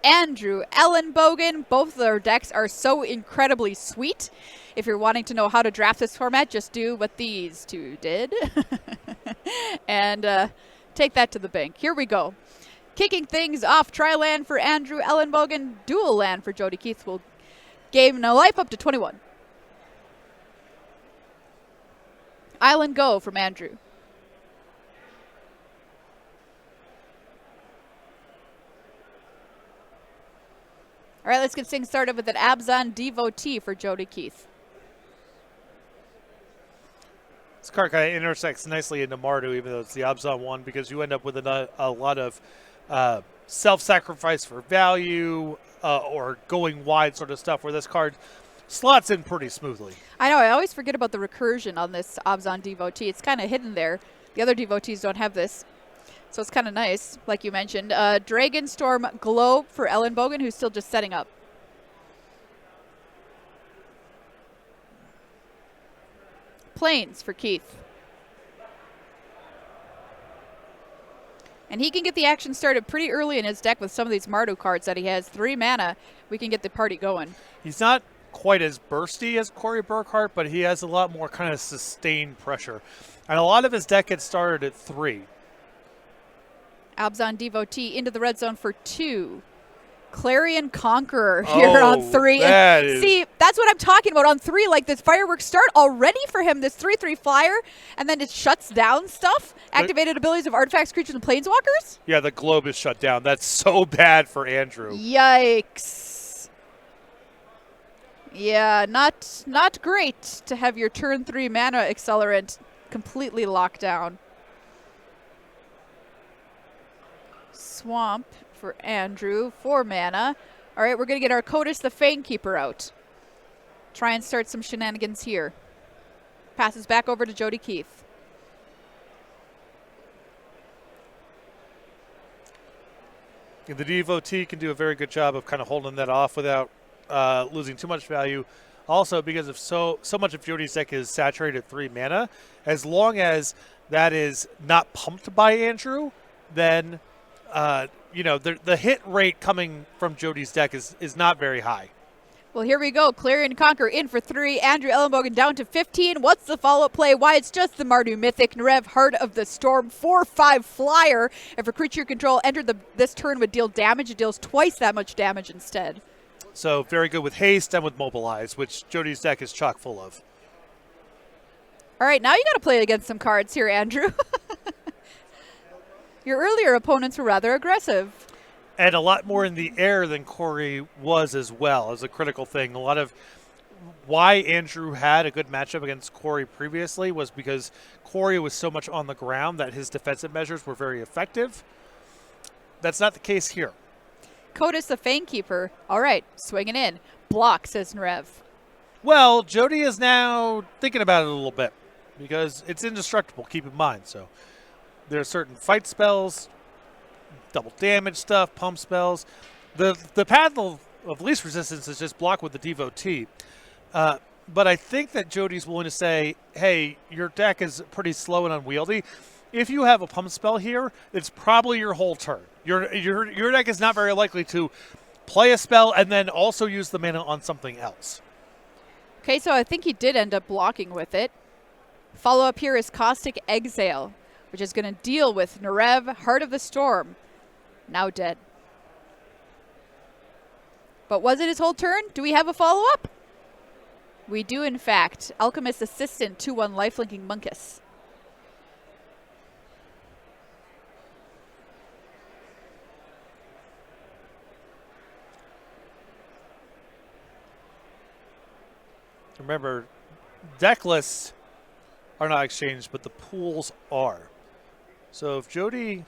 Andrew Elenbogen. Both of their decks are so incredibly sweet. If you're wanting to know how to draft this format, just do what these two did. and take that to the bank. Here we go. Kicking things off, tri-land for Andrew Elenbogen, dual land for Jody Keith. Will gain a life up to 21. Island go from Andrew. All right, let's get things started with an Abzan Devotee for Jody Keith. This card kind of intersects nicely into Mardu, even though it's the Abzan one, because you end up with a lot of self-sacrifice for value or going wide sort of stuff, where this card slots in pretty smoothly. I know, I always forget about the recursion on this Abzan Devotee. It's kind of hidden there. The other devotees don't have this. So it's kind of nice, like you mentioned. Dragonstorm Globe for Elenbogen, who's still just setting up. Plains for Keith. And he can get the action started pretty early in his deck with some of these Mardu cards that he has. 3 mana, we can get the party going. He's not quite as bursty as Corey Burkhart, but he has a lot more kind of sustained pressure. And a lot of his deck gets started at 3. Abzan Devotee into the red zone for 2. Clarion Conqueror here on 3. See, that's what I'm talking about on 3. Like this fireworks start already for him, this 3/3 flyer, and then it shuts down stuff. Activated abilities of artifacts, creatures, and planeswalkers? Yeah, the globe is shut down. That's so bad for Andrew. Yikes. Yeah, not great to have your turn 3 mana accelerant completely locked down. Swamp for Andrew, 4 mana. All right, we're going to get our Kotis the Fanekeeper out. Try and start some shenanigans here. Passes back over to Jody Keith. The Devotee can do a very good job of kind of holding that off without losing too much value. Also, because of so much of Jody's deck is saturated 3 mana, as long as that is not pumped by Andrew, then the hit rate coming from Jody's deck is not very high. Well, here we go. Clarion Conqueror in for 3. Andrew Elenbogen down to 15. What's the follow-up play? Why, it's just the Mardu Mythic. Narev, Heart of the Storm, 4/5 flyer. If a creature you control entered this turn would deal damage, it deals twice that much damage instead. So very good with haste and with mobilize, which Jody's deck is chock full of. All right, now you got to play against some cards here, Andrew. Your earlier opponents were rather aggressive. And a lot more in the air than Corey was as well, as a critical thing. A lot of why Andrew had a good matchup against Corey previously was because Corey was so much on the ground that his defensive measures were very effective. That's not the case here. Kotis the Fanekeeper. All right, swinging in. Block, says Narev. Well, Jody is now thinking about it a little bit because it's indestructible, keep in mind. So there are certain fight spells, double damage stuff, pump spells. The path of least resistance is just block with the Devotee. But I think that Jody's willing to say, hey, your deck is pretty slow and unwieldy. If you have a pump spell here, it's probably your whole turn. Your deck is not very likely to play a spell and then also use the mana on something else. Okay, so I think he did end up blocking with it. Follow-up here is Caustic Exile, which is going to deal with Narev, Heart of the Storm, now dead. But was it his whole turn? Do we have a follow-up? We do, in fact. Alchemist Assistant, 2/1 lifelinking Munkus. Remember, deck lists are not exchanged, but the pools are. So if Jody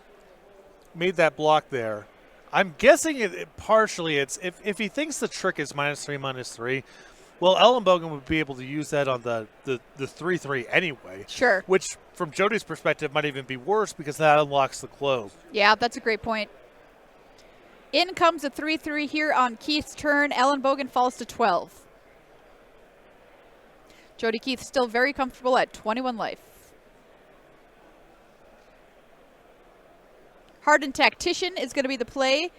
made that block there, I'm guessing it partially it's if he thinks the trick is -3/-3, well, Elenbogen would be able to use that on the 3/3 anyway. Sure. Which, from Jody's perspective, might even be worse because that unlocks the globe. Yeah, that's a great point. In comes a 3/3 here on Keith's turn. Elenbogen falls to 12. Jody Keith still very comfortable at 21 life. Hardened Tactician is going to be the play.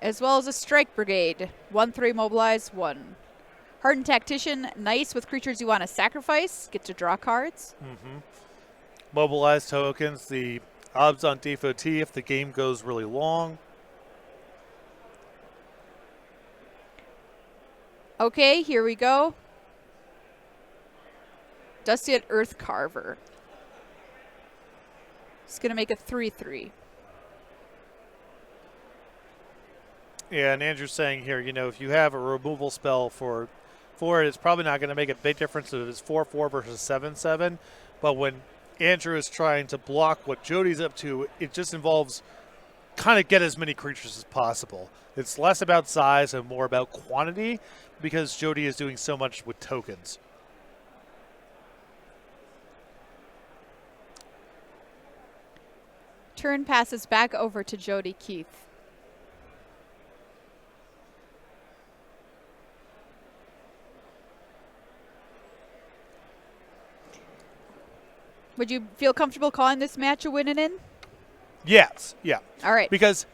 as well as a Strike Brigade. 1/3 mobilize, 1. Hardened Tactician, nice with creatures you want to sacrifice. Get to draw cards. Mobilize tokens, the odds on DFOT if the game goes really long. Okay, here we go. Dusty Earth Carver. It's going to make a 3/3. Yeah, and Andrew's saying here, if you have a removal spell for it, it's probably not going to make a big difference if it's 4/4 versus 7/7. But when Andrew is trying to block what Jody's up to, it just involves kind of get as many creatures as possible. It's less about size and more about quantity because Jody is doing so much with tokens. Turn passes back over to Jody Keith. Would you feel comfortable calling this match a win and in? Yes, yeah. All right. Because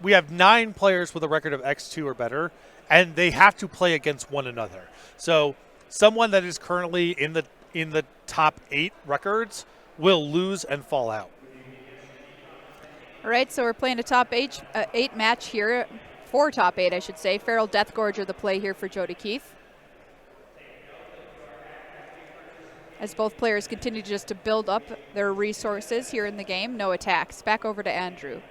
we have 9 players with a record of X2 or better, and they have to play against one another. So someone that is currently in the top 8 records will lose and fall out. All right, so we're playing a top 8 match here. 4 top 8, I should say. Feral Deathgorger the play here for Jody Keith. As both players continue just to build up their resources here in the game. No attacks. Back over to Andrew.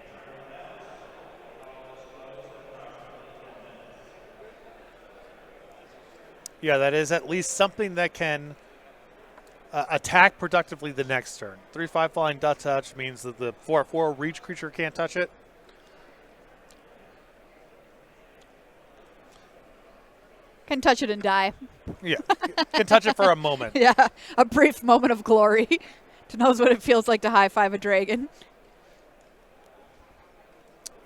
Yeah, that is at least something that can attack productively the next turn. 3/5 flying dot touch means that the 4/4 reach creature can't touch it. Can touch it and die. Yeah, can touch it for a moment. Yeah, a brief moment of glory. To knows what it feels like to high-five a dragon.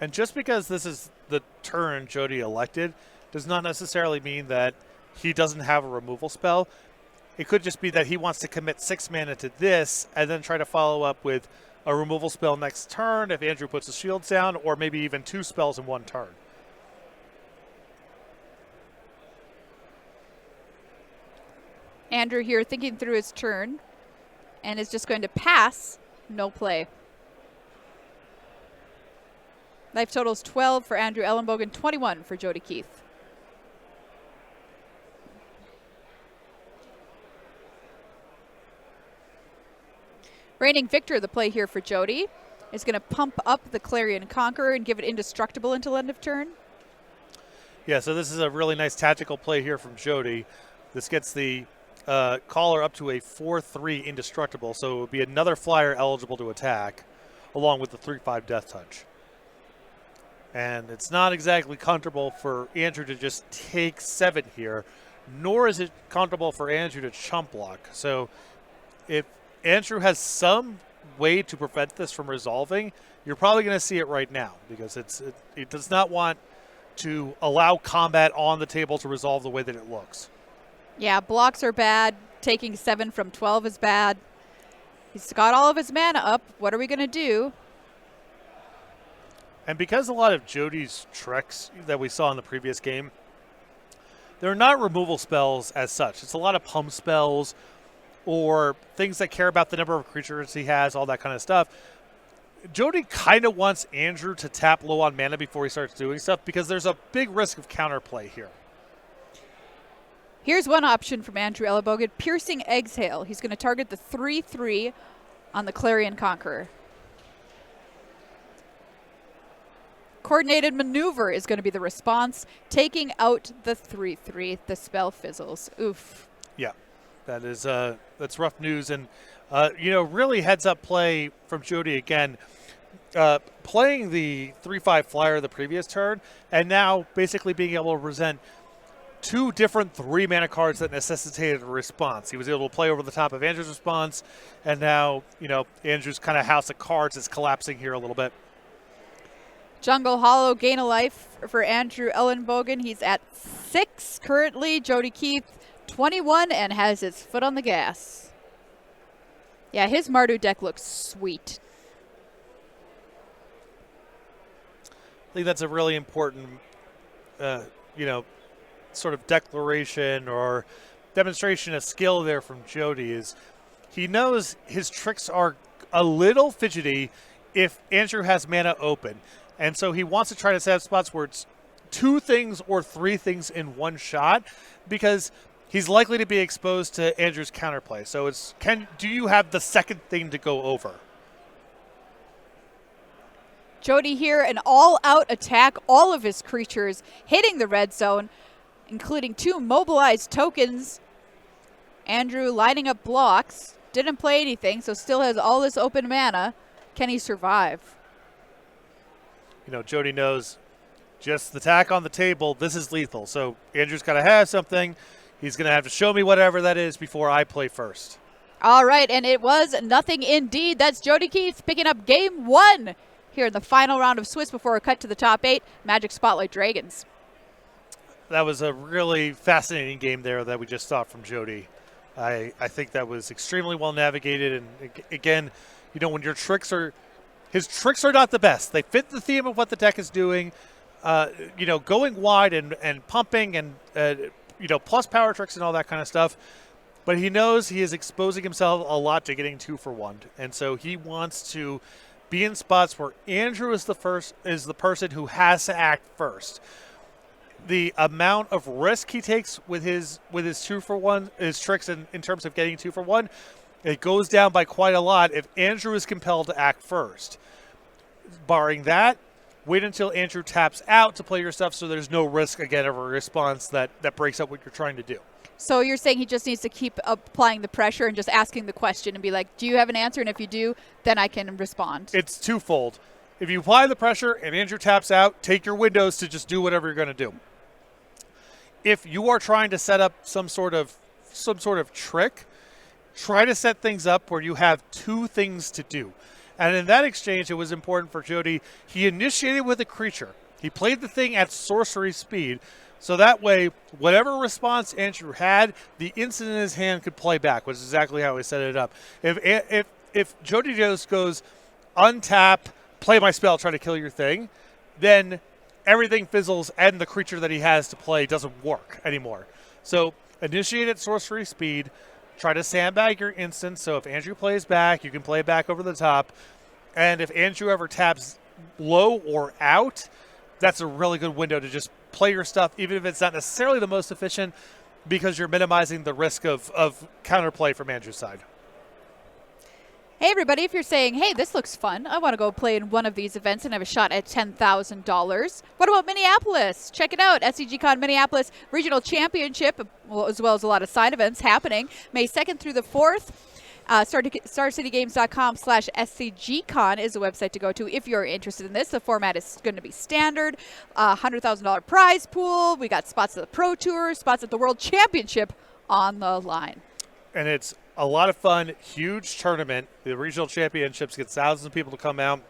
And just because this is the turn Jody elected does not necessarily mean that he doesn't have a removal spell. It could just be that he wants to commit 6 mana to this and then try to follow up with a removal spell next turn if Andrew puts his shields down, or maybe even 2 spells in one turn. Andrew here thinking through his turn and is just going to pass, no play. Life totals 12 for Andrew Elenbogen, 21 for Jody Keith. Reigning Victor, the play here for Jody, is going to pump up the Clarion Conqueror and give it indestructible until end of turn. Yeah, so this is a really nice tactical play here from Jody. This gets the caller up to a 4/3 indestructible, so it would be another flyer eligible to attack, along with the 3/5 death touch. And it's not exactly comfortable for Andrew to just take 7 here, nor is it comfortable for Andrew to chump block. So if Andrew has some way to prevent this from resolving, you're probably going to see it right now, because it does not want to allow combat on the table to resolve the way that it looks. Yeah, blocks are bad. Taking 7 from 12 is bad. He's got all of his mana up. What are we going to do? And because a lot of Jody's tricks that we saw in the previous game, they're not removal spells as such. It's a lot of pump spells or things that care about the number of creatures he has, all that kind of stuff. Jody kind of wants Andrew to tap low on mana before he starts doing stuff, because there's a big risk of counterplay here. Here's one option from Andrew Elenbogen. Piercing Exhale. He's going to target the 3/3 on the Clarion Conqueror. Coordinated Maneuver is going to be the response, taking out the 3/3. The spell fizzles. Oof. Yeah, that is that's rough news, and really heads up play from Jody again. Playing the 3/5 flyer the previous turn, and now basically being able to present 2 different 3 mana cards that necessitated a response. He was able to play over the top of Andrew's response, and now, Andrew's kind of house of cards is collapsing here a little bit. Jungle Hollow, gain a life for Andrew Elenbogen. He's at 6 currently. Jody Keith, 21, and has his foot on the gas. Yeah, his Mardu deck looks sweet. I think that's a really important, sort of declaration or demonstration of skill there from Jody. Is he knows his tricks are a little fidgety if Andrew has mana open. And so he wants to try to set up spots where it's 2 things or 3 things in one shot, because he's likely to be exposed to Andrew's counterplay. So do you have the second thing to go over? Jody here, an all-out attack, all of his creatures hitting the red zone, including 2 mobilized tokens. Andrew lining up blocks, didn't play anything, so still has all this open mana. Can he survive? Jody knows just the attack on the table, this is lethal. So Andrew's got to have something. He's going to have to show me whatever that is before I play first. All right, and it was nothing indeed. That's Jody Keith picking up game 1 here in the final round of Swiss before a cut to the top 8, Magic Spotlight Dragons. That was a really fascinating game there that we just saw from Jody. I think that was extremely well navigated. And again, when your his tricks are not the best. They fit the theme of what the deck is doing. Going wide and pumping and, plus power tricks and all that kind of stuff. But he knows he is exposing himself a lot to getting 2 for 1. And so he wants to be in spots where Andrew is the person who has to act first. The amount of risk he takes with his 2 for 1, his tricks in terms of getting 2 for 1, it goes down by quite a lot if Andrew is compelled to act first. Barring that, wait until Andrew taps out to play your stuff so there's no risk, again, of a response that breaks up what you're trying to do. So you're saying he just needs to keep applying the pressure and just asking the question and be like, do you have an answer? And if you do, then I can respond. It's twofold. If you apply the pressure and Andrew taps out, take your windows to just do whatever you're going to do. If you are trying to set up some sort of trick, try to set things up where you have 2 things to do. And in that exchange, it was important for Jody. He initiated with a creature. He played the thing at sorcery speed. So that way, whatever response Andrew had, the instant in his hand could play back, which is exactly how he set it up. If Jody just goes, untap, play my spell, try to kill your thing, then everything fizzles and the creature that he has to play doesn't work anymore. So initiate at sorcery speed, try to sandbag your instant, so if Andrew plays back, you can play back over the top. And if Andrew ever taps low or out, that's a really good window to just play your stuff, even if it's not necessarily the most efficient, because you're minimizing the risk of counterplay from Andrew's side. Hey, everybody, if you're saying, hey, this looks fun, I want to go play in one of these events and have a shot at $10,000. What about Minneapolis? Check it out. SCGCon Minneapolis Regional Championship, as well as a lot of side events happening May 2nd through the 4th. StarCityGames.com/SCGCon is the website to go to if you're interested in this. The format is going to be standard. $100,000 prize pool. We got spots at the Pro Tour, spots at the World Championship on the line. And it's a lot of fun, huge tournament. The regional championships get thousands of people to come out.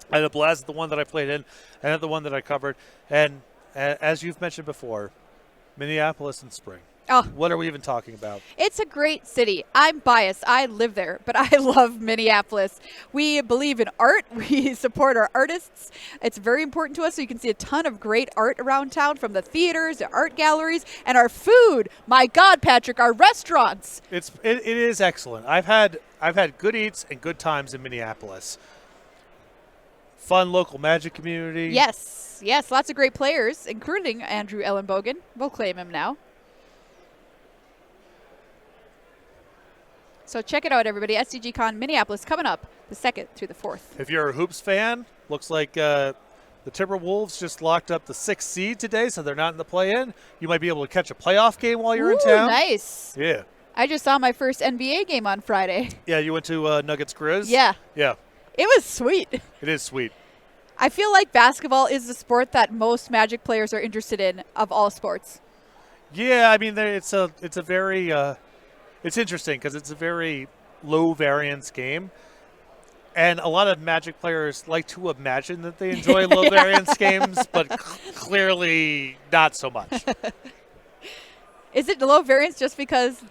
I had a blast at the one that I played in and at the one that I covered. And as you've mentioned before, Minneapolis in spring. Oh, what are we even talking about? It's a great city. I'm biased. I live there, but I love Minneapolis. We believe in art. We support our artists. It's very important to us. So you can see a ton of great art around town, from the theaters to art galleries, and our food. My God, Patrick, our restaurants. It is excellent. I've had good eats and good times in Minneapolis. Fun local Magic community. Yes, lots of great players, including Andrew Elenbogen. We'll claim him now. So check it out, everybody. SCGCon Minneapolis coming up the 2nd through the 4th. If you're a Hoops fan, looks like the Timberwolves just locked up the 6th seed today, so they're not in the play-in. You might be able to catch a playoff game while you're in town. Nice. Yeah. I just saw my first NBA game on Friday. Yeah, you went to Nuggets Grizz? Yeah. Yeah. It was sweet. It is sweet. I feel like basketball is the sport that most Magic players are interested in of all sports. Yeah, I mean, it's a very it's interesting because it's a very low variance game, and a lot of Magic players like to imagine that they enjoy low variance games, but clearly not so much. Is it low variance just because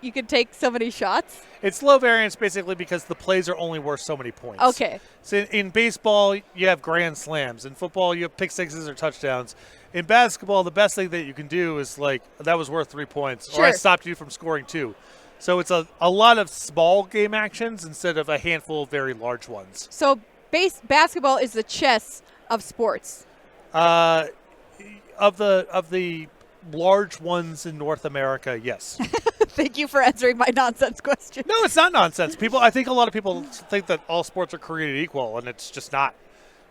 you can take so many shots? It's low variance basically because the plays are only worth so many points. Okay. So in baseball, you have grand slams. In football, you have pick sixes or touchdowns. In basketball, the best thing that you can do is like, that was worth 3 points, sure. or I stopped you from scoring 2. So it's a lot of small game actions instead of a handful of very large ones. So basketball is the chess of sports. Of the large ones in North America, yes. Thank you for answering my nonsense question. No, it's not nonsense. I think a lot of people think that all sports are created equal, and it's just not.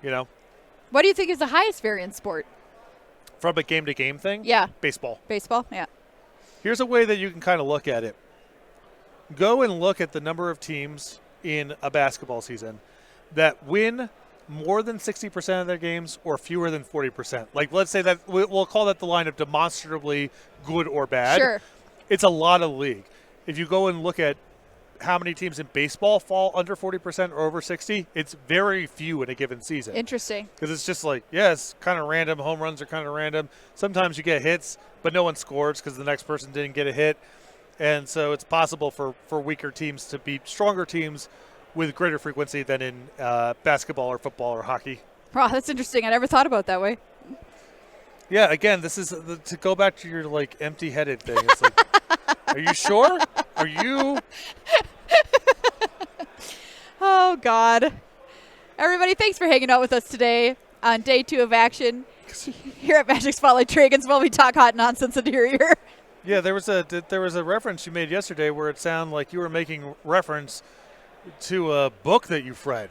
What do you think is the highest variance sport? From a game-to-game thing? Yeah. Baseball. Baseball, yeah. Here's a way that you can kind of look at it. Go and look at the number of teams in a basketball season that win more than 60% of their games or fewer than 40%. Like, let's say that we'll call that the line of demonstrably good or bad. Sure. It's a lot of the league. If you go and look at how many teams in baseball fall under 40% or over 60, it's very few in a given season. Interesting. Because it's just like, it's kind of random. Home runs are kind of random. Sometimes you get hits, but no one scores because the next person didn't get a hit. And so it's possible for weaker teams to beat stronger teams with greater frequency than in basketball or football or hockey. Wow, that's interesting. I never thought about it that way. Yeah, again, this is to go back to your like empty-headed thing. It's like, are you sure? Are you? Oh, God. Everybody, thanks for hanging out with us today on day 2 of action here at Magic Spotlight Dragons while we talk hot nonsense into your ear. Yeah, there was a reference you made yesterday where it sounded like you were making reference to a book that you've read.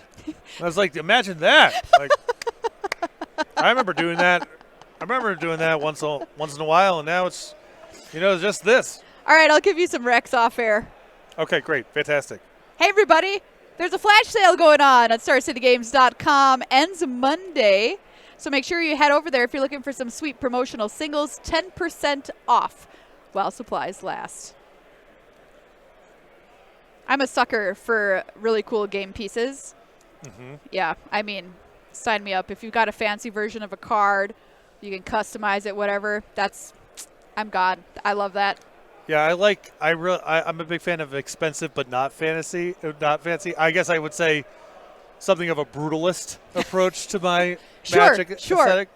I was like, imagine that. Like, I remember doing that. Once in a while, and now it's, just this. All right, I'll give you some recs off air. Okay, great. Fantastic. Hey, everybody. There's a flash sale going on at StarCityGames.com. Ends Monday. So make sure you head over there if you're looking for some sweet promotional singles. 10% off while supplies last. I'm a sucker for really cool game pieces. Mm-hmm. Yeah, I mean, sign me up. If you've got a fancy version of a card, you can customize it, whatever. I'm God. I love that. Yeah, I'm a big fan of expensive but not fancy. I guess I would say something of a brutalist approach to my Magic aesthetic.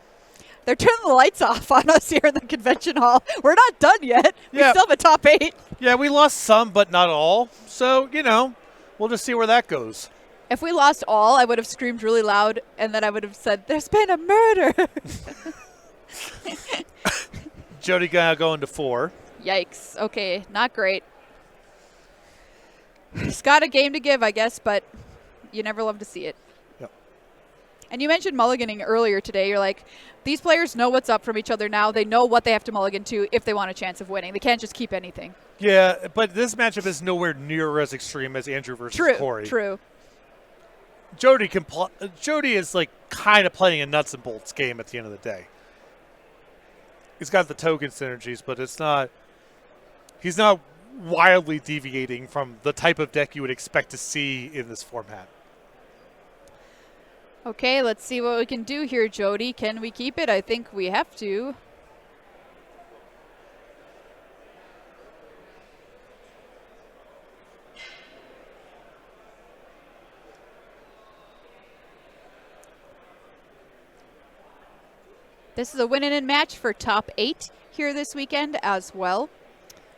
They're turning the lights off on us here in the convention hall. We're not done yet. We still have a top 8. Yeah, we lost some, but not all. So, we'll just see where that goes. If we lost all, I would have screamed really loud, and then I would have said, "There's been a murder." Jody going to 4. Yikes. Okay, not great. He's got a game to give, I guess, but you never love to see it. Yep. And you mentioned mulliganing earlier today. You're like, these players know what's up from each other now. They know what they have to mulligan to if they want a chance of winning. They can't just keep anything. Yeah, but this matchup is nowhere near as extreme as Andrew versus Corey. True. Jody is like kind of playing a nuts and bolts game at the end of the day. He's got the token synergies, but he's not wildly deviating from the type of deck you would expect to see in this format. Okay, let's see what we can do here, Jody. Can we keep it? I think we have to. This is a win-in match for top 8 here this weekend as well.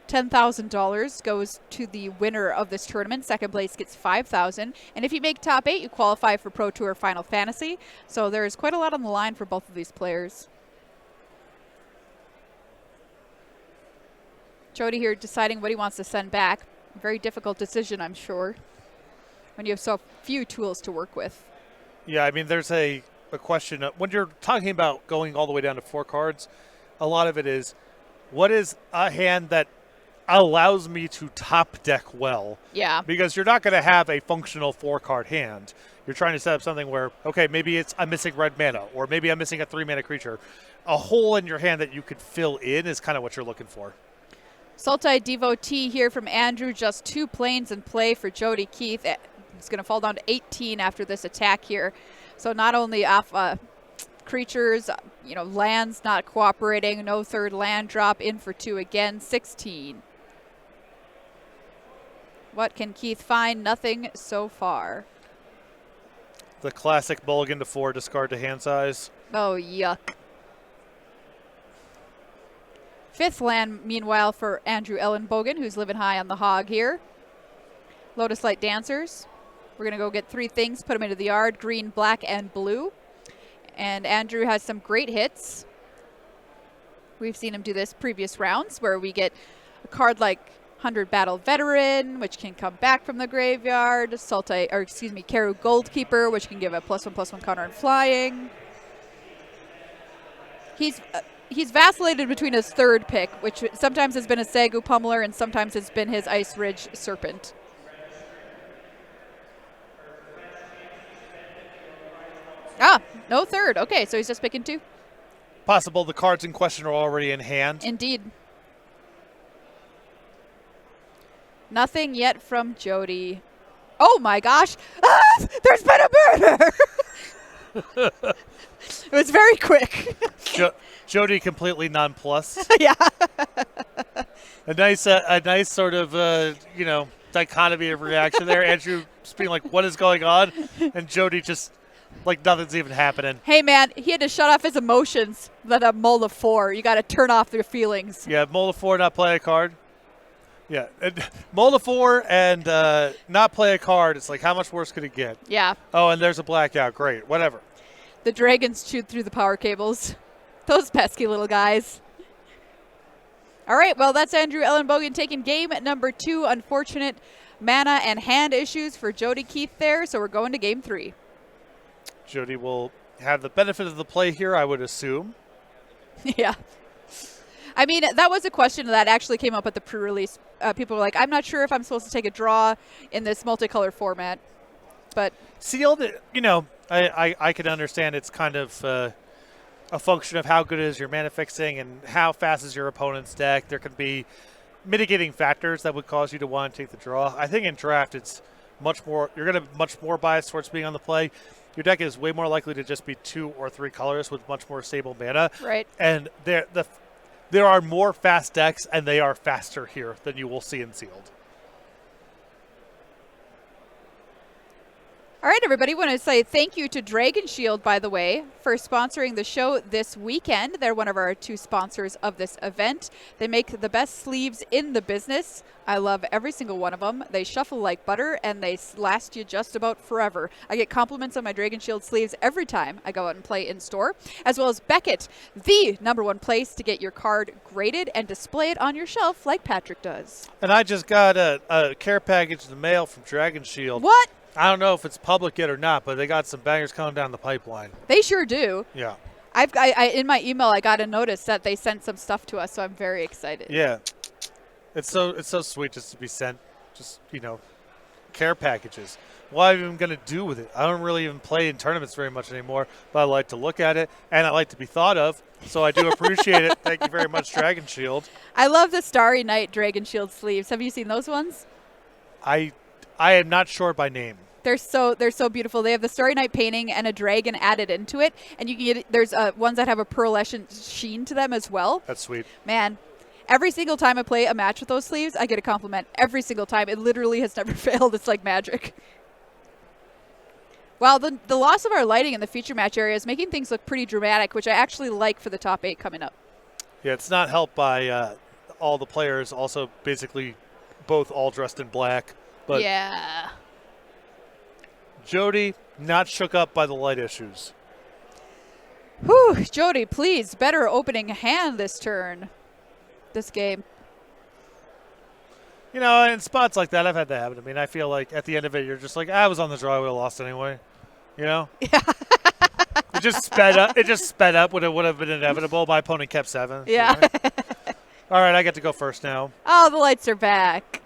$10,000 goes to the winner of this tournament. Second place gets $5,000. And if you make top 8, you qualify for Pro Tour Final Fantasy. So there's quite a lot on the line for both of these players. Jody here deciding what he wants to send back. Very difficult decision, I'm sure, when you have so few tools to work with. Yeah, I mean, there's a question. When you're talking about going all the way down to 4 cards, a lot of it is, what is a hand that allows me to top deck well? Yeah. Because you're not going to have a functional 4-card hand. You're trying to set up something where, okay, maybe I'm missing red mana, or maybe I'm missing a 3-mana creature. A hole in your hand that you could fill in is kind of what you're looking for. Sultai Devotee here from Andrew. Just 2 planes in play for Jody Keith. It's going to fall down to 18 after this attack here. So not only off creatures, lands not cooperating, no third land drop, in for 2 again, 16. What can Keith find? Nothing so far. The classic mulligan to 4, discard to hand size. Oh, yuck. 5th land, meanwhile, for Andrew Elenbogen, who's living high on the hog here. Lotus Light Dancers. We're going to go get 3 things, put them into the yard, green, black, and blue. And Andrew has some great hits. We've seen him do this previous rounds where we get a card like 100 Battle Veteran, which can come back from the graveyard. Karu Goldkeeper, which can give a +1/+1 counter on flying. He's vacillated between his 3rd pick, which sometimes has been a Sagu Pummeler and sometimes has been his Ice Ridge Serpent. No 3rd. Okay, so he's just picking 2. Possible the cards in question are already in hand. Indeed. Nothing yet from Jody. Oh my gosh! There's been a murder! It was very quick. Jody completely nonplussed. Yeah. A nice sort of dichotomy of reaction there. Andrew just being like, "What is going on?" And Jody just like nothing's even happening. Hey man, he had to shut off his emotions. Let a mull of 4. You got to turn off their feelings. Yeah, mull of 4, not play a card. Yeah, mull of 4 and not play a card. It's like, how much worse could it get? Yeah. Oh, and there's a blackout. Great, whatever. The dragons chewed through the power cables. Those pesky little guys. All right, well, that's Andrew Elenbogen taking game number 2. Unfortunate mana and hand issues for Jody Keith there, so we're going to game 3. Jody will have the benefit of the play here, I would assume. Yeah. I mean, that was a question that actually came up at the pre-release. People were like, I'm not sure if I'm supposed to take a draw in this multicolor format. But sealed, I can understand it's kind of a function of how good is your mana fixing and how fast is your opponent's deck. There can be mitigating factors that would cause you to want to take the draw. I think in draft it's you're going to much more biased towards being on the play. Your deck is way more likely to just be 2 or 3 colors with much more stable mana. Right. And there are more fast decks, and they are faster here than you will see in sealed. All right, everybody, I want to say thank you to Dragon Shield, by the way, for sponsoring the show this weekend. They're one of our 2 sponsors of this event. They make the best sleeves in the business. I love every single one of them. They shuffle like butter, and they last you just about forever. I get compliments on my Dragon Shield sleeves every time I go out and play in store, as well as Beckett, the #1 place to get your card graded and display it on your shelf like Patrick does. And I just got a care package in the mail from Dragon Shield. What? I don't know if it's public yet or not, but they got some bangers coming down the pipeline. They sure do. Yeah. I in my email, I got a notice that they sent some stuff to us, so I'm very excited. Yeah. It's so sweet just to be sent, care packages. What am I even going to do with it? I don't really even play in tournaments very much anymore, but I like to look at it, and I like to be thought of, so I do appreciate it. Thank you very much, Dragon Shield. I love the Starry Night Dragon Shield sleeves. Have you seen those ones? I am not sure by name. They're so beautiful. They have the Starry Night painting and a dragon added into it, and you can get there's ones that have a pearlescent sheen to them as well. That's sweet. Man, every single time I play a match with those sleeves, I get a compliment. Every single time. It literally has never failed. It's like magic. Well, the loss of our lighting in the feature match area is making things look pretty dramatic, which I actually like for the top 8 coming up. Yeah, it's not helped by all the players also basically both all dressed in black. But yeah. Jody, not shook up by the light issues. Whew, Jody, please, better opening hand this game. In spots like that, I've had that happen. I mean, I feel like at the end of it, you're just like, I was on the draw, I would have lost anyway. Yeah. It just sped up when it would have been inevitable. My opponent kept 7. Yeah. So, all right, I get to go first now. Oh, the lights are back.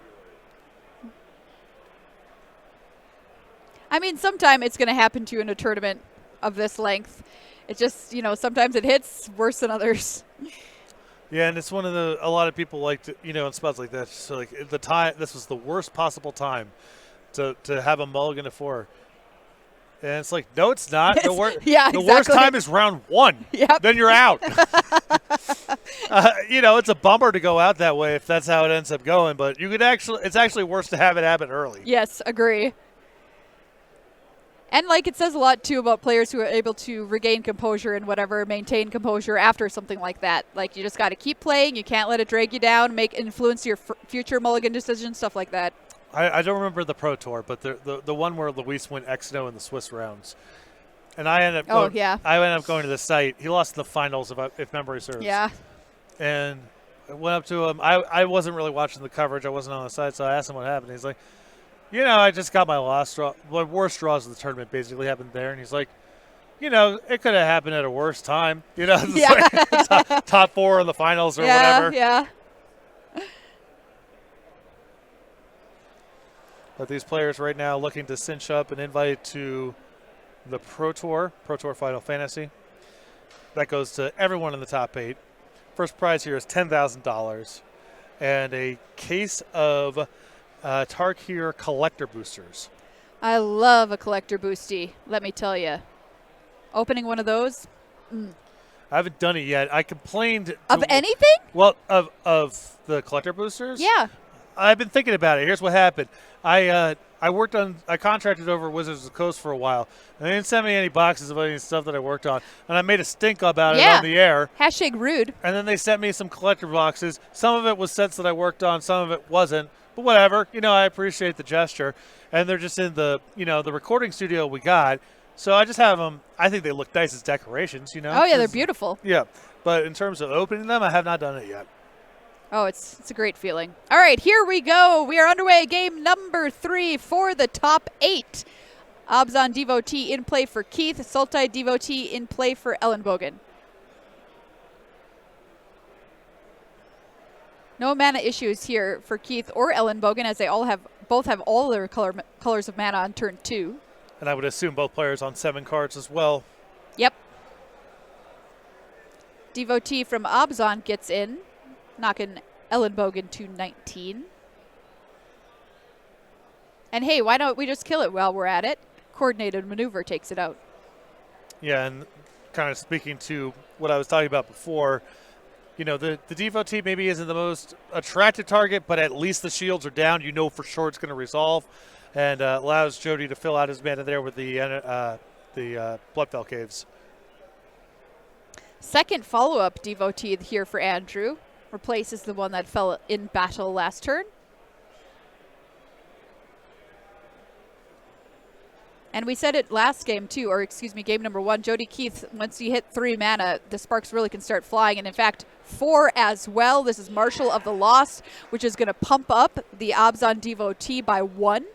I mean, sometime it's going to happen to you in a tournament of this length. It just, sometimes it hits worse than others. Yeah, and it's one of a lot of people like to, in spots like that. So like this was the worst possible time to have a mulligan to 4. And it's like, no, it's not. The worst time is round 1. Yep. Then you're out. It's a bummer to go out that way if that's how it ends up going. But it's actually worse to have it happen early. Yes, agree. And it says a lot too about players who are able to regain composure and maintain composure after something like that. You just got to keep playing. You can't let it drag you down, influence your future mulligan decisions, stuff like that. I don't remember the Pro Tour, but the one where Luis went X-0 in the Swiss rounds. And I ended up going to the site. He lost in the finals, if memory serves. Yeah. And I went up to him. I wasn't really watching the coverage. I wasn't on the site, so I asked him what happened. He's like, I just got my last draw. My worst draws of the tournament basically happened there. And he's like, it could have happened at a worse time. Top 4 in the finals or whatever. Yeah. But these players right now looking to cinch up an invite to the Pro Tour Final Fantasy. That goes to everyone in the top 8. First prize here is $10,000 and a case of Tarkir collector boosters. I love a collector boosty, let me tell you. Opening one of those. I haven't done it yet. I complained. Of anything? Well, of the collector boosters? Yeah. I've been thinking about it. Here's what happened. I contracted over Wizards of the Coast for a while. And they didn't send me any boxes of any stuff that I worked on. And I made a stink about it on the air. #rude. And then they sent me some collector boxes. Some of it was sets that I worked on. Some of it wasn't. But whatever. I appreciate the gesture. And they're just in the recording studio we got. So I just have them. I think they look nice as decorations, Oh, yeah, they're beautiful. Yeah. But in terms of opening them, I have not done it yet. Oh, it's a great feeling. All right, here we go. We are underway. Game number 3 for the top 8. Abzan Devotee in play for Keith. Sultai Devotee in play for Elenbogen. No mana issues here for Keith or Elenbogen, as they both have all their colors of mana on turn 2. And I would assume both players on 7 cards as well. Yep. Devotee from Abzan gets in, knocking Elenbogen to 19. And hey, why don't we just kill it while we're at it? Coordinated maneuver takes it out. Yeah, and kind of speaking to what I was talking about before, the Devotee maybe isn't the most attractive target, but at least the shields are down. For sure it's going to resolve, and allows Jody to fill out his mana there with the Bloodfell Caves. Second follow-up Devotee here for Andrew. Replaces the one that fell in battle last turn. And we said it last game too, game number 1. Jody Keith, once you hit 3 mana, the sparks really can start flying. And in fact, 4 as well. This is Marshal of the Lost, which is going to pump up the Abzan Devotee by 1.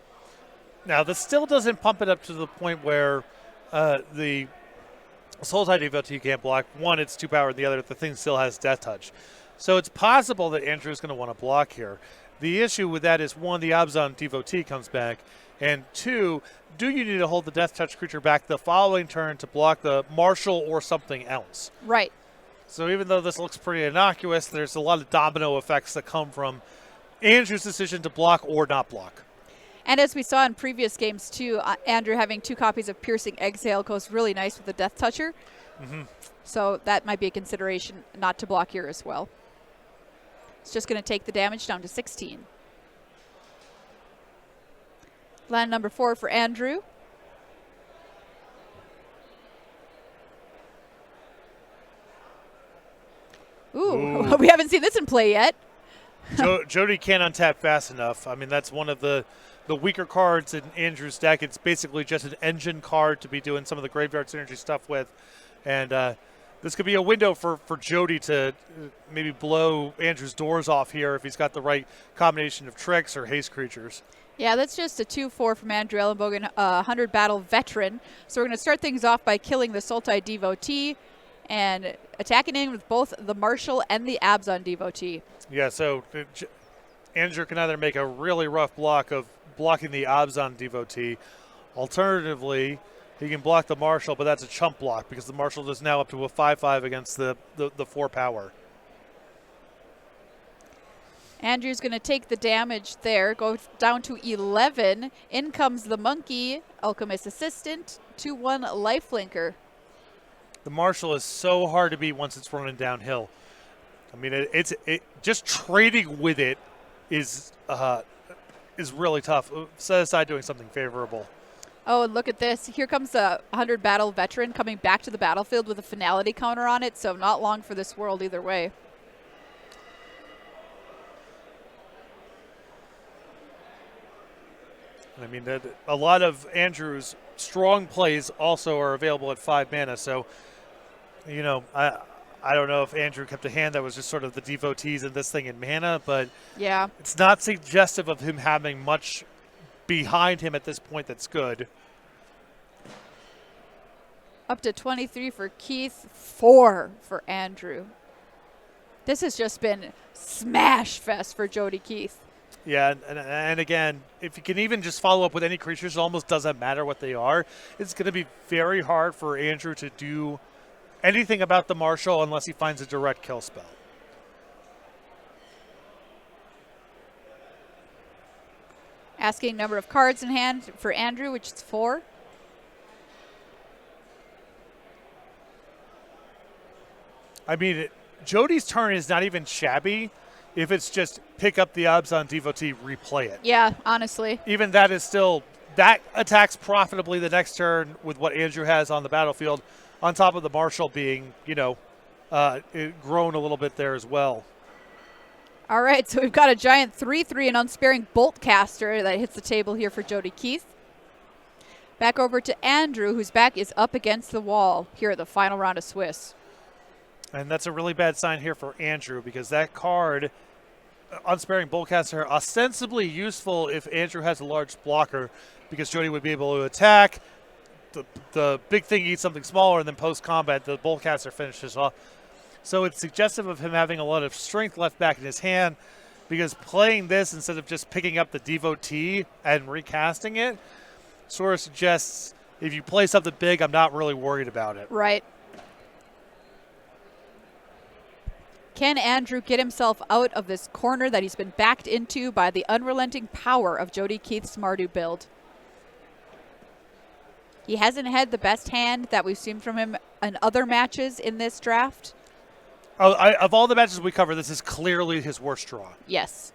Now, this still doesn't pump it up to the point where the Sultai Devotee can't block. One, it's 2 power, and the other, the thing still has Death Touch. So it's possible that Andrew's going to want to block here. The issue with that is, 1, the Abzan Devotee comes back, and 2, do you need to hold the Death Touch creature back the following turn to block the Marshal or something else? Right. So even though this looks pretty innocuous, there's a lot of domino effects that come from Andrew's decision to block or not block. And as we saw in previous games too, Andrew having 2 copies of Piercing Exhale goes really nice with the Death Toucher. Mm-hmm. So that might be a consideration not to block here as well. It's just going to take the damage down to 16. Land number 4 for Andrew. Ooh. We haven't seen this in play yet. Jody can't untap fast enough. I mean, that's one of the weaker cards in Andrew's deck. It's basically just an engine card to be doing some of the graveyard synergy stuff with. And this could be a window for Jody to maybe blow Andrew's doors off here if he's got the right combination of tricks or haste creatures. Yeah, that's just a 2/4 from Andrew Elenbogen, 100 battle veteran. So we're going to start things off by killing the Sultai Devotee and attacking in with both the Marshal and the Abzan Devotee. Yeah, so Andrew can either make a really rough block of blocking the Abzan Devotee. Alternatively, he can block the Marshal, but that's a chump block because the Marshal is now up to a 5/5 against the 4 power. Andrew's going to take the damage there, go down to 11. In comes the monkey, Alchemist Assistant, 2-1 lifelinker. The Marshal is so hard to beat once it's running downhill. I mean, it just trading with it is really tough. Set aside doing something favorable. Oh, and look at this. Here comes a 100 battle veteran coming back to the battlefield with a finality counter on it, so not long for this world either way. I mean, a lot of Andrew's strong plays also are available at 5 mana, so, you know, I don't know if Andrew kept a hand that was just sort of the devotees in this thing in mana, but yeah, it's not suggestive of him having much behind him at this point that's good. Up to 23 for Keith, 4 for Andrew. This has just been smash fest for Jody Keith. Yeah, and again, if you can even just follow up with any creatures, it almost doesn't matter what they are. It's going to be very hard for Andrew to do anything about the Marshal unless he finds a direct kill spell. Asking number of cards in hand for Andrew, which is 4. I mean, Jody's turn is not even shabby if it's just pick up the Abzan Devotee, replay it. Yeah, honestly. Even that is still, that attacks profitably the next turn with what Andrew has on the battlefield, on top of the Marshal being, you know, grown a little bit there as well. All right, so we've got a giant 3/3 and unsparing bolt caster that hits the table here for Jody Keith. Back over to Andrew, whose back is up against the wall here at the final round of Swiss. And that's a really bad sign here for Andrew, because that card, Unsparing Boltcaster, ostensibly useful if Andrew has a large blocker, because Jody would be able to attack. The big thing eats something smaller, and then post-combat, the Boltcaster finishes off. So it's suggestive of him having a lot of strength left back in his hand, because playing this instead of just picking up the Devotee and recasting it sort of suggests if you play something big, I'm not really worried about it. Right. Can Andrew get himself out of this corner that he's been backed into by the unrelenting power of Jody Keith's Mardu build? He hasn't had the best hand that we've seen from him in other matches in this draft. Of all the matches we cover, this is clearly his worst draw. Yes.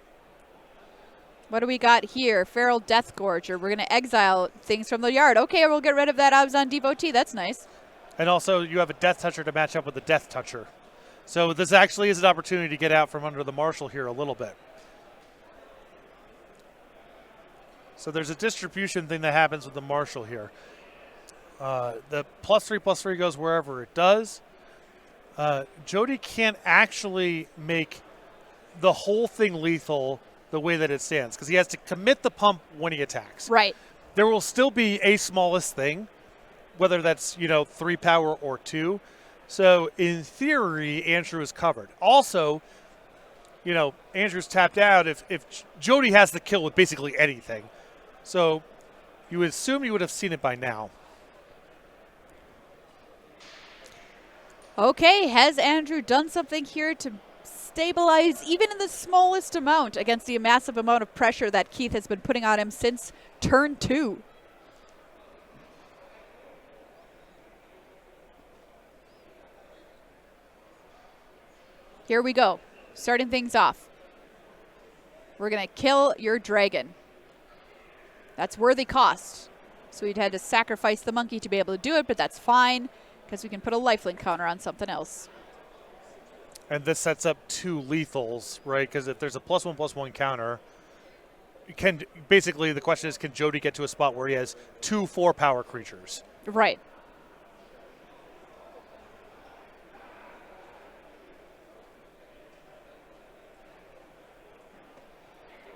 What do we got here? Feral Deathgorger. We're going to exile things from the yard. Okay, we'll get rid of that Abzan Devotee. That's nice. And also, you have a Death Toucher to match up with the Death Toucher. So this actually is an opportunity to get out from under the Marshal here a little bit. So there's a distribution thing that happens with the Marshal here. The +3/+3 goes wherever it does. Jody can't actually make the whole thing lethal the way that it stands, because he has to commit the pump when he attacks. Right. There will still be a smallest thing, whether that's, 3 power or 2. So in theory, Andrew is covered. Also, Andrew's tapped out if Jody has the kill with basically anything. So you would assume you would have seen it by now. Okay, has Andrew done something here to stabilize even in the smallest amount against the massive amount of pressure that Keith has been putting on him since turn 2? Here we go, starting things off. We're going to kill your dragon. That's worthy cost. So we'd had to sacrifice the monkey to be able to do it, but that's fine, because we can put a lifelink counter on something else. And this sets up 2 lethals, right? Because if there's a +1/+1 counter, basically the question is, can Jody get to a spot where he has 2 4-power creatures? Right.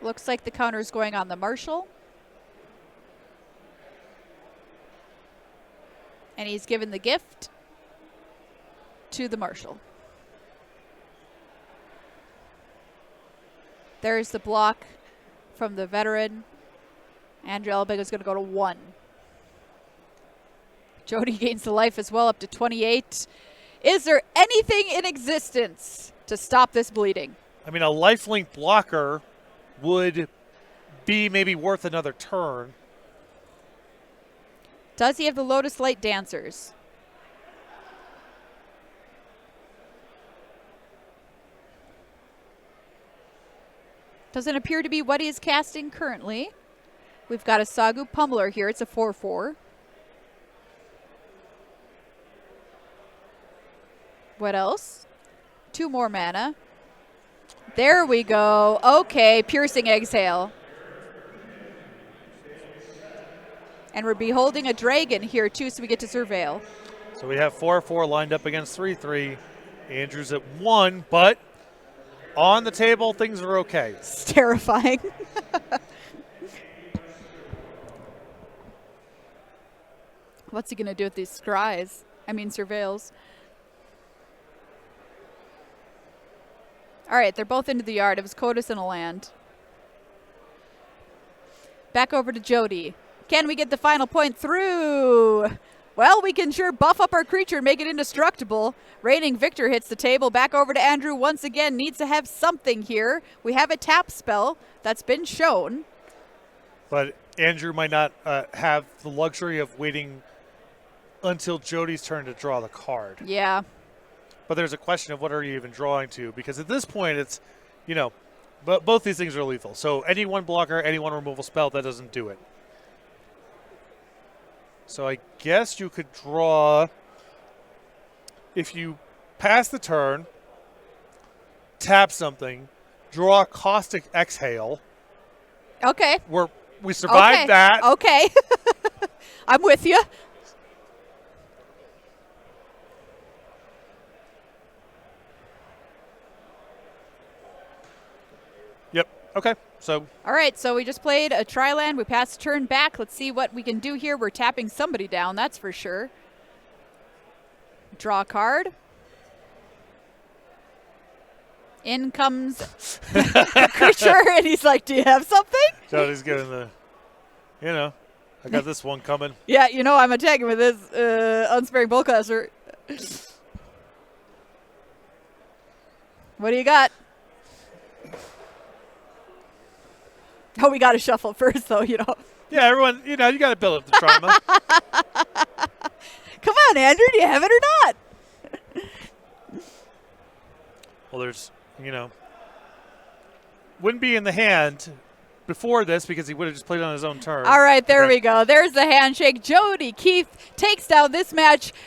Looks like the counter is going on the Marshal. And he's given the gift to the Marshal. There's the block from the veteran. Andrew Elenbogen is going to go to 1. Jody gains the life as well, up to 28. Is there anything in existence to stop this bleeding? I mean, a lifelink blocker would be maybe worth another turn. Does he have the Lotus Light Dancers? Doesn't appear to be what he is casting currently. We've got a Sagu Pummeler here. It's a 4/4. What else? 2 more mana. There we go. Okay, Piercing Exhale. And we're beholding a dragon here, too, so we get to Surveil. So we have 4/4 lined up against 3/3. Andrew's at 1, but on the table, things are okay. It's terrifying. What's he going to do with these surveils? All right, they're both into the yard. It was Kotis and a land. Back over to Jody. Can we get the final point through? Well, we can sure buff up our creature and make it indestructible. Reigning Victor hits the table. Back over to Andrew once again. Needs to have something here. We have a tap spell that's been shown. But Andrew might not have the luxury of waiting until Jody's turn to draw the card. Yeah. But there's a question of what are you even drawing to? Because at this point, it's, but both these things are lethal. So any one blocker, any one removal spell, that doesn't do it. So I guess you could draw, if you pass the turn, tap something, draw Caustic Exhale. Okay. We survived that. Okay. I'm with you. Yep. Okay. So. All right. So we just played a tri-land. We passed turn back. Let's see what we can do here. We're tapping somebody down. That's for sure. Draw a card. In comes the creature, and he's like, "Do you have something?" Jody's getting I got this one coming. Yeah, I'm attacking with this Unsparing Bowcaster. What do you got? Oh, we got to shuffle first, though, Yeah, everyone, you got to build up the trauma. Come on, Andrew, do you have it or not? Well, there's, wouldn't be in the hand before this because he would have just played on his own turn. All right, there we go. There's the handshake. Jody Keith takes down this match